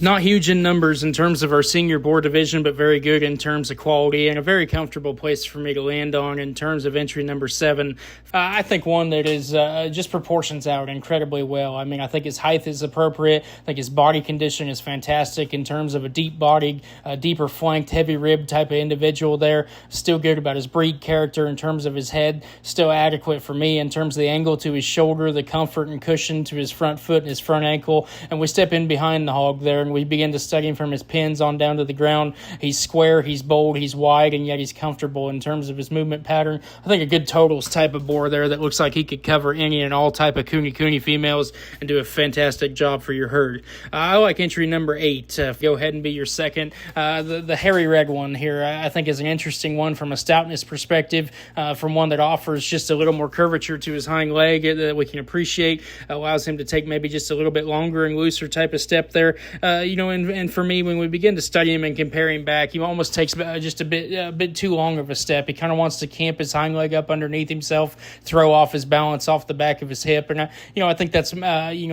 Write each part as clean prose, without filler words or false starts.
Not huge in numbers in terms of our senior boar division, but very good in terms of quality and a very comfortable place for me to land on in terms of entry number 7. I think one that is just proportions out incredibly well. I mean, I think his height is appropriate. I think his body condition is fantastic in terms of a deep-bodied, deeper flanked, heavy rib type of individual there. Still good about his breed character in terms of his head. Still adequate for me in terms of the angle to his shoulder, the comfort and cushion to his front foot and his front ankle. And we step in behind the hog there, and we begin to study him from his pins on down to the ground. He's square, he's bold, he's wide, and yet he's comfortable in terms of his movement pattern. I think a good totals type of boar there that looks like he could cover any and all type of cooney females and do a fantastic job for your herd. I like entry number 8. Go ahead and be your second. The hairy red one here I think is an interesting one from a stoutness perspective, from one that offers just a little more curvature to his hind leg that we can appreciate, allows him to take maybe just a little bit longer and looser type of step there. And for me, when we begin to study him and compare him back, he almost takes just a bit too long of a step. He kind of wants to camp his hind leg up underneath himself, throw off his balance off the back of his hip, and I think that's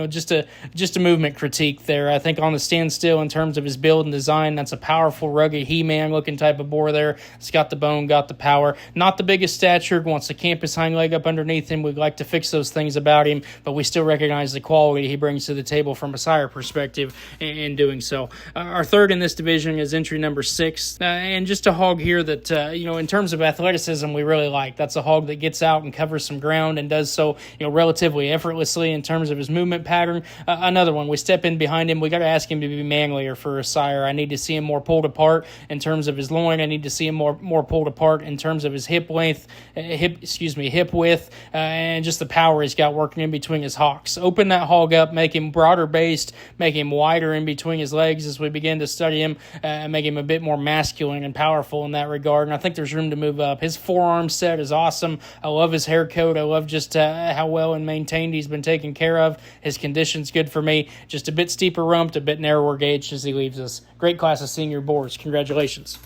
just a movement critique there. I think on the standstill in terms of his build and design, that's a powerful, rugged He-Man looking type of boar there. It's got the bone, got the power. Not the biggest stature, wants to camp his hind leg up underneath him. We'd like to fix those things about him, but we still recognize the quality he brings to the table from a sire perspective in doing so. Our third in this division is entry number 6, and just a hog here that, in terms of athleticism, we really like. That's a hog that gets out and covers some ground and does so, relatively effortlessly in terms of his movement pattern. Another one, we step in behind him. We got to ask him to be manlier for a sire. I need to see him more pulled apart in terms of his loin. I need to see him more pulled apart in terms of his hip width, and just the power he's got working in between his hocks. Open that hog up, make him broader based, make him wider in between his legs as we begin to study him, and make him a bit more masculine and powerful in that regard. And I think there's room to move up. His forearm set is awesome. I love his hair coat. I love just how well and maintained he's been taken care of. His condition's good for me. Just a bit steeper rumped, a bit narrower gauged as he leaves us. Great class of senior boars. Congratulations.